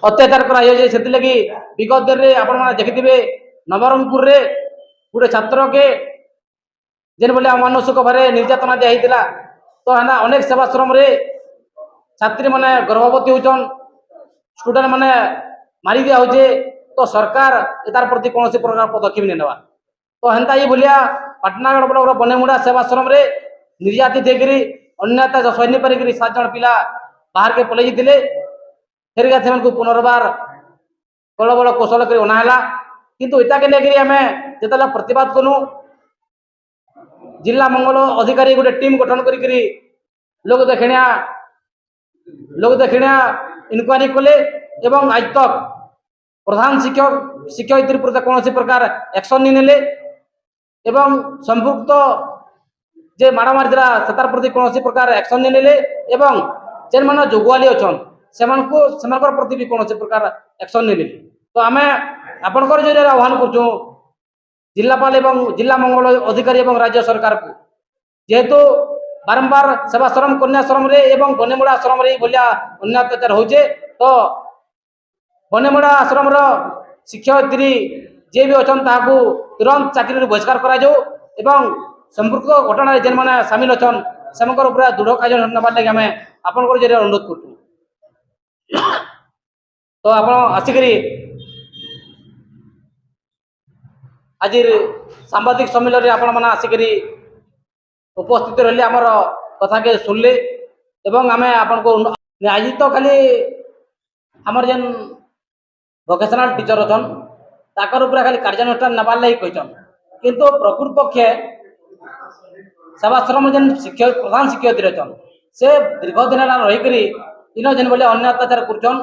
अत्याचार कराई से विगत दिन में आपण मैंने देखिथे नवरंगपुर रे गोटे छात्र के जेन बोले अमानुषिक भाव निर्यातना दिया तो है अनेक सेवाश्रम रे छात्री मैंने गर्भवती होचन स्टूडेंट मैंने मारी दिया होचे तो सरकार तार प्रति कौन प्रकार पदक्षेप नहीं नेवा तो हेन्ता ये भलिया पाटनागढ़ ब्लॉक बनेमुड़ा सेवाश्रम रे निर्यातित होकर अन्यता सैन्य पारिक 7 जन पिला बाहर के पलि जाते फेरिका से पुनर्बार बड़ बड़ कौशल कर अनाला किंतु इटा के लेकर आम जो प्रतिवाद कलु जिला मंगल अधिकारी गोटे टीम गठन कर लोक देखिया इनक्वारी कले एवं आज तक प्रधान शिक्षक शिक्षयित्री प्रति कौन प्रकार एक्शन नहीं नेले एवं संपुक्त जे माड़ मारिदा से प्रति कौन प्रकार एक्शन नहीं नेले एवं जेन मान जोगुआली अच्छा से प्रति भी कौन प्रकार एक्शन नहीं नेले तो आम आपंकर जो आह्वान कर जिलापाल एवं जिला मंगल अधिकारी एवं राज्य सरकार को जेहेतु बारंबार सेवाश्रम कन्याश्रम रे एवं बनेमुड़ा आश्रम रे भलिया अन्य अत्याचार होचे तो बनेमुड़ा आश्रम शिक्षयित्री जे भी अच्छा ताकू तुरंत चाकरी बहिष्कार करा जाऊ एवं संपर्क घटना जेन मैंने सामिल अच्छा से दृढ़ कार्य नबार लगे आम आपंकर जरिए अनुरोध कर तो आप आसिक आज सांबादिक सम्मेलन में आपण मैंने आसिक उपस्थित रही आमर कथा के सुनले एवं आम आपन को आज तो खाली आमर जेन वोकेशनल टीचर अच्छा ताकर ऊपर खाली कार्यानुष्ठान नबार लगी कहन किंतु प्रकृत पक्षे सेवाश्रम जेन शिक्षक प्रधान शिक्षयित्री अच्छा से दीर्घ दिन रहीकि इन जेन बोले अन्य अत्याचार कर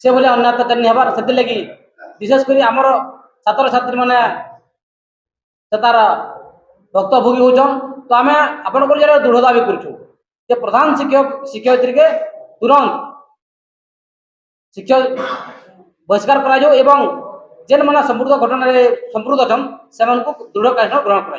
से बोले अन्य अत्याचार नहीं हबार से लगी विशेषकर आमर छात्र छात्री मैंने तार भुक्तभोगी होचन तो आम आपण दृढ़ दावी कर प्रधान शिक्षक शिक्षयित्री के तुरंत शिक्षा बहिष्कार करा जेन मैंने संपूर्ण घटना संपूर्ण अच्छा से दृढ़ कार्य ग्रहण करा।